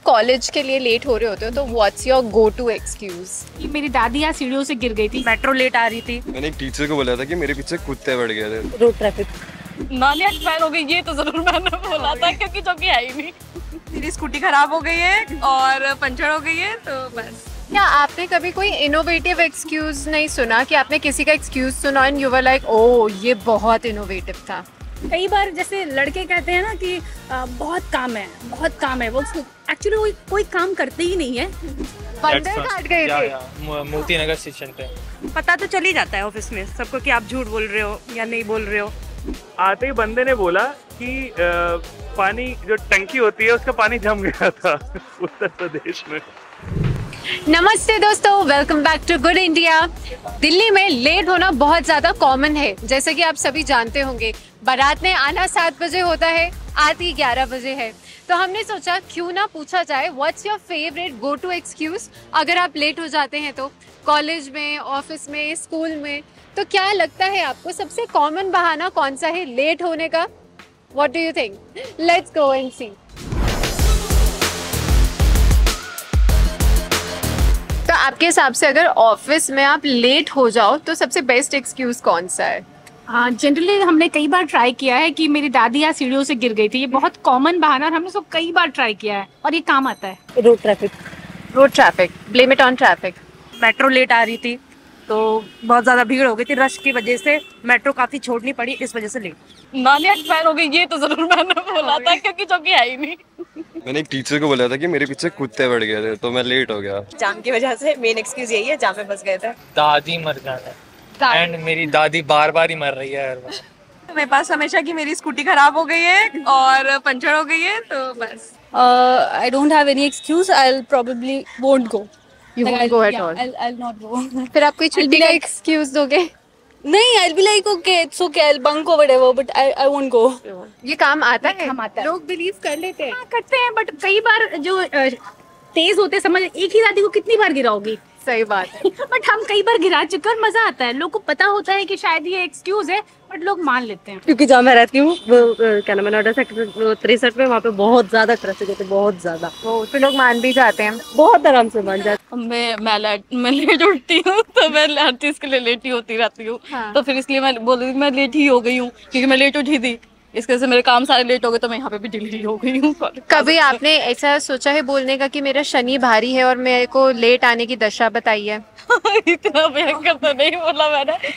College के लिए late हो रहे होते हो तो what's your go to excuse? मेरी दादी यहाँ सीढ़ियों से गिर गई थी, मेट्रो लेट आ रही थी। मैंने एक टीचर को बोला था कि मेरे पीछे कुत्ते बढ़ गए थे। Road traffic. नाली एक्सपायर हो गई, ये तो जरूर मैंने बोला था क्योंकि जो कि है ही नहीं। मेरी स्कूटी खराब हो गई है और पंचर हो गई है, तो बस। क्या आपने कभी कोई इनोवेटिव एक्सक्यूज नहीं सुना कि आपने किसी का एक्सक्यूज सुना and you were like oh ये बहुत इनोवेटिव था? कई बार जैसे लड़के कहते हैं ना कि बहुत काम है, वो एक्चुअली कोई काम करते ही नहीं है। बंदर काट गए थे मोती नगर स्टेशन पे। पता तो चल ही जाता है ऑफिस में सबको कि आप झूठ बोल रहे हो या नहीं बोल रहे हो। आते ही बंदे ने बोला कि पानी जो टंकी होती है उसका पानी जम गया था उत्तर प्रदेश में। नमस्ते दोस्तों, welcome back to good India. Delhi में लेट होना बहुत ज्यादा कॉमन है, जैसे कि आप सभी जानते होंगे। बारात में आना 7 बजे होता है, आती 11 बजे है। तो हमने सोचा क्यों ना पूछा जाए what's your favourite go to excuse अगर आप लेट हो जाते हैं तो, कॉलेज में, ऑफिस में, स्कूल में। तो क्या लगता है आपको सबसे कॉमन बहाना कौन सा है लेट होने का? What do you think? Let's go and see. तो आपके हिसाब से अगर ऑफिस में आप लेट हो जाओ तो सबसे बेस्ट एक्सक्यूज कौन सा है? जनरली हमने कई बार ट्राई किया है कि मेरी दादी यहाँ सीढ़ियों से गिर गई थी। ये बहुत कॉमन बहाना और हमने इसको कई बार ट्राई किया है और ये काम आता है। Road traffic. Road traffic, blame it on traffic. Metro late आ रही थी तो बहुत ज्यादा भीड़ हो गई थी, रश की वजह से मेट्रो काफी छोड़नी पड़ी, इस वजह से लेट। नाली एक्सपायर हो गई, ये तो जरूर मैंने बोला था क्योंकि जो कि है ही नहीं। मैंने एक टीचर को बोला था कि मेरे पीछे कुत्ते बढ़ गए थे तो मैं लेट हो गया। जाम की वजह से मेन एक्सक्यूज यही है, जाम में फंस गए थे। दादी मर जाना एंड मेरी दादी बार बार ही मर रही है हर बार। मेरे पास हमेशा कि मेरी स्कूटी खराब हो गई है और पंचर हो गई है, तो बस। I don't have any excuse. I'll probably won't go. You won't go at all. I'll not go. फिर आप कोई छुट्टी का एक्सक्यूज दोगे? नहीं, I'll be like okay, it's okay. I'll bunk or whatever, but I won't go. ये काम आता है? काम आता है। लोग बिलीव कर लेते हैं। हाँ, करते हैं, बट कई बार जो तेज होते समझ, एक ही दादी को कितनी बार गिराओगी? सही बात है। बट हम कई बार गिरा चुके और मजा आता है। लोग को पता होता है कि शायद ये एक्सक्यूज है, बट लोग मान लेते हैं। क्योंकि जहाँ मैं रहती हूँ वो क्या नाम है, नोएडा सेक्टर 63 में, वहाँ पे बहुत ज्यादा ट्रैफिक होती है, बहुत ज्यादा। वो तो लोग मान भी जाते हैं, बहुत आराम से मान जाते। मैं लेट उठती हूँ तो मैं हर चीज के लिए लेट ही होती रहती हूँ। हाँ। तो फिर इसलिए मैं बोल रही मैं लेट ही हो गई हूँ क्योंकि मैं लेट उठी थी। इसके वजह से मेरे काम सारे लेट हो गए, तो मैं यहाँ पे भी डिले हो गई हूँ। कभी आपने ऐसा सोचा है बोलने का कि मेरा शनि भारी है और मेरे को लेट आने की दशा बताई है? इतना भयंकर तो नहीं बोला मैंने।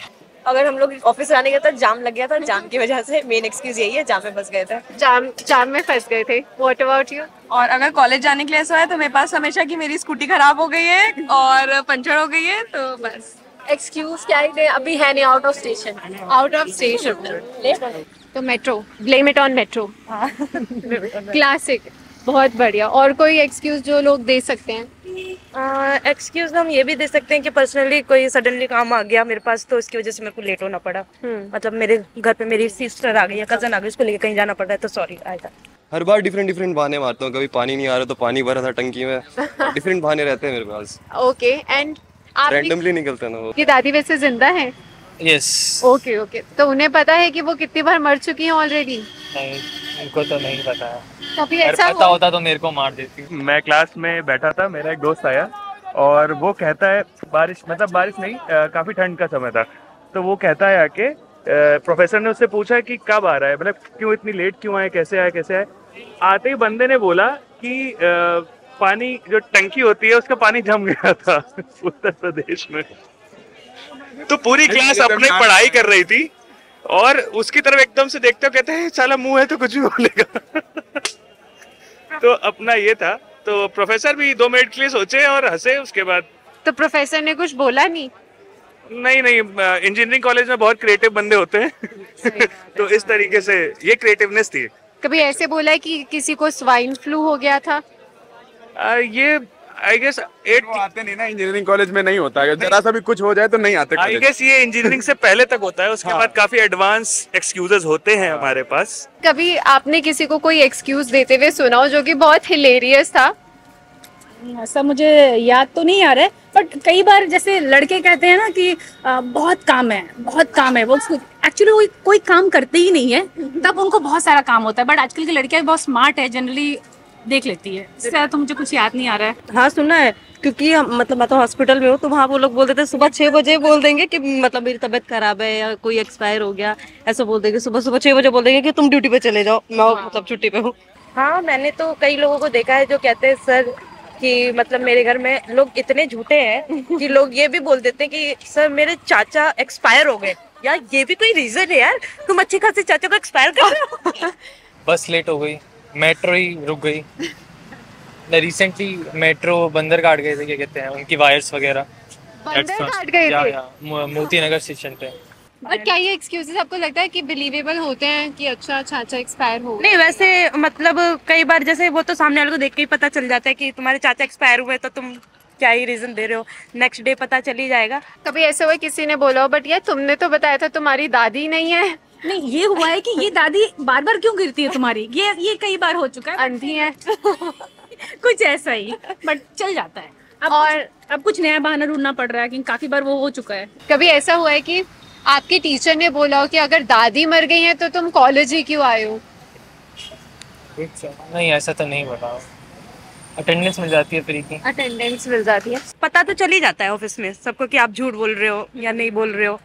अगर हम लोग ऑफिस आने गए तो जाम लग गया था, जाम की वजह से मेन एक्सक्यूज यही है, जाम में फंस गए थे। जाम में फंस गए थे। What about you? और अगर कॉलेज जाने के लिए ऐसा है तो मेरे पास हमेशा कि मेरी स्कूटी खराब हो गई है और पंचर हो गई है, तो बस। एक्सक्यूज क्या है, अभी है नहीं, out of station. Out of station तो metro, blame it on metro. Classic, बहुत बढ़िया। और कोई एक्सक्यूज जो लोग दे सकते हैं? एक्सक्यूज हम ये भी दे सकते हैं कि पर्सनली कोई सडनली काम आ गया मेरे पास, तो इसकी वजह से मेरे को लेट होना पड़ा। मतलब मेरे घर पे मेरी सिस्टर आ गई या कजन आ गई, उसको लेके कहीं जाना पड़ रहा है, तो सॉरी आएगा। हर बार डिफरेंट बहाने मारता हूँ। कभी पानी नहीं आ रहा तो पानी भरा था टंकी में। डिफरेंट बहाने रहते हैं मेरे पास। ओके, एंड आप रैंडमली निकलते ना वो। ये दादी वैसे जिंदा है? यस। ओके, तो उन्हें पता है कि वो कितनी बार मर चुकी हैं ऑलरेडी? नहीं, उनको तो नहीं पता है। कभी अगर ऐसा पता होता तो मेरे को मार देती। मैं क्लास में बैठा था, मेरा एक दोस्त आया और वो कहता है बारिश नहीं, काफी ठंड का समय था, तो वो कहता है आके प्रोफेसर ने उससे पूछा कि कब आ रहा है, मतलब क्यों इतनी लेट क्यों आए, कैसे आए। आते ही बंदे ने बोला कि पानी जो टंकी होती है उसका पानी जम गया था उत्तर प्रदेश में। तो पूरी क्लास अपनी पढ़ाई कर रही थी और उसकी तरफ एकदम से देखते हो, कहते हैं साला मुंह है तो कुछ भी बोलेगा। तो अपना ये था, तो प्रोफेसर भी 2 मिनट के लिए सोचे और हंसे। उसके बाद तो प्रोफेसर ने कुछ बोला नहीं? नहीं, इंजीनियरिंग कॉलेज में बहुत क्रिएटिव बंदे होते हैं। तो इस तरीके से ये क्रिएटिवनेस थी। कभी ऐसे बोला है कि किसी को स्वाइन फ्लू हो गया था? ये आई गेस 8 आते नहीं ना, इंजीनियरिंग कॉलेज में नहीं होता है। जरा सा भी कुछ हो जाए तो नहीं आते। आई गेस ये इंजीनियरिंग से पहले तक होता है, उसके बाद काफी एडवांस एक्सक्यूजेस होते हैं हमारे पास। कभी आपने किसी को कोई एक्सक्यूज देते हुए सुना हो जो कि बहुत हिलेरियस था? ऐसा मुझे याद तो नहीं आ रहा है, बट कई बार जैसे लड़के कहते हैं ना कि बहुत काम है, वो एक्चुअली कोई काम करते ही नहीं है, तब उनको बहुत सारा काम होता है। बट आजकल की लड़कियां बहुत स्मार्ट है, जनरली देख लेती है। इससे ज्यादा तो मुझे कुछ याद नहीं आ रहा है। हाँ सुना है, क्योंकि मतलब मैं तो हॉस्पिटल में हूँ, तो वहाँ वो लोग बोल देते सुबह 6 बजे बोल देंगे कि मतलब मेरी तबीयत खराब है या कोई एक्सपायर हो गया, ऐसा बोल देंगे। सुबह सुबह 6 बजे बोल देंगे कि तुम ड्यूटी पे चले जाओ, मैं मतलब छुट्टी पे हूँ। हाँ मैंने तो कई लोगों को देखा है जो कहते हैं सर कि मतलब मेरे घर में लोग इतने झूठे हैं कि लोग ये भी बोल देते हैं कि सर मेरे चाचा एक्सपायर हो गए। यार ये भी कोई रीजन है यार, तुम अच्छे खासे चाचा को एक्सपायर कर रहे हो। बस लेट हो गई, मेट्रो ही रुक गई। रिसेंटली मेट्रो बंदर काट गए थे, क्या कहते हैं उनकी वायर्स वगैरह। बंदर काट गए थे? मोती नगर स्टेशन पे। और क्या ये एक्सक्यूजेस आपको लगता है कि बिलीवेबल होते हैं कि अच्छा चाचा एक्सपायर हो? नहीं वैसे मतलब कई बार जैसे वो तो सामने वाले को देख के ही पता चल जाता है कि तुम्हारे चाचा एक्सपायर हुए, तो तुम क्या ही रीजन दे रहे हो, नेक्स्ट डे पता चल ही जाएगा। कभी ऐसा हुआ किसी ने बोला हो बट यार तुमने तो बताया था तुम्हारी दादी नहीं है? नहीं, ये हुआ है कि ये दादी बार बार क्यों गिरती है तुम्हारी, ये कई बार हो चुका है। अंधी है। कुछ ऐसा ही, बट चल जाता है। अब कुछ नया बहाना ढूंढना पड़ रहा है, क्योंकि काफी बार वो हो चुका है। कभी ऐसा हुआ है कि आपके टीचर ने बोला हो कि अगर दादी मर गई है तो तुम कॉलेज ही क्यों आए हो? नहीं ऐसा तो नहीं बताओ, अटेंडेंस मिल जाती है फ्री की। अटेंडेंस मिल जाती है। पता तो चल ही जाता है ऑफिस में सबको कि आप झूठ बोल रहे हो या नहीं बोल रहे हो,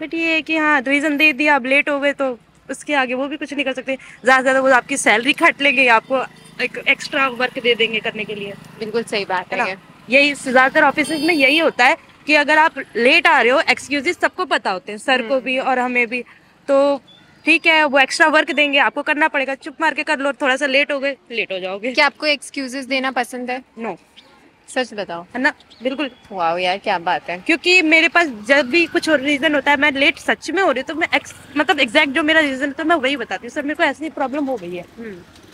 बट ये है कि हाँ रीजन दे दिया, आप लेट हो गए तो उसके आगे वो भी कुछ नहीं कर सकते। ज्यादा से ज्यादा वो आपकी सैलरी काट लेंगे, आपको एक एक्स्ट्रा वर्क दे देंगे करने के लिए। बिल्कुल सही बात है। यही ज्यादातर ऑफिस में यही होता है कि अगर आप लेट आ रहे हो, एक्सक्यूजेस सबको पता होते हैं, सर को भी और हमें भी, तो ठीक है वो एक्स्ट्रा वर्क देंगे, आपको करना पड़ेगा, चुप मार के कर लो, थोड़ा सा लेट हो गए लेट हो जाओगे। क्या आपको एक्सक्यूजेस देना पसंद है? नो, सच बताओ। है ना, बिल्कुल। वाह यार क्या बात है। क्योंकि मेरे पास जब भी कुछ रीजन होता है, मैं लेट सच में हो रही हूँ, तो मैं मतलब एग्जैक्ट जो मेरा रीजन है तो मैं वही बताती हूँ, सर मेरे को ऐसी प्रॉब्लम हो गई है।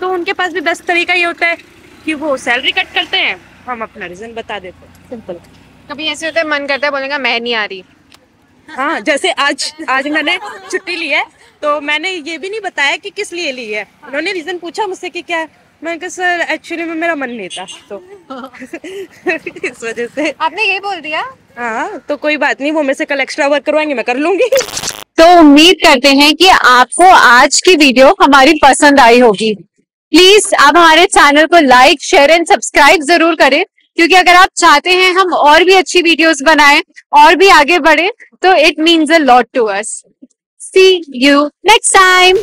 तो उनके पास भी बेस्ट तरीका ये होता है कि वो सैलरी कट करते हैं, हम अपना रीजन बता देते हैं, सिंपल। कभी ऐसे होता है मन करता है बोलेगा मैं नहीं आ रही? हाँ जैसे आज मैंने छुट्टी ली है, तो मैंने ये भी नहीं बताया कि किस लिए ली है। उन्होंने रीजन पूछा मुझसे कि क्या है, मैंने कहा सर एक्चुअली में मेरा मन नहीं था, तो इस वजह से। आपने ये बोल दिया? हाँ तो कोई बात नहीं, वो मेरे से कल एक्स्ट्रा वर्क करवाएंगे, मैं कर लूंगी। तो उम्मीद करते हैं कि आपको आज की वीडियो हमारी पसंद आई होगी। प्लीज आप हमारे चैनल को लाइक शेयर एंड सब्सक्राइब जरूर करें, क्योंकि अगर आप चाहते हैं हम और भी अच्छी वीडियोस बनाएं और भी आगे बढ़े तो it means a lot to us. See you next time.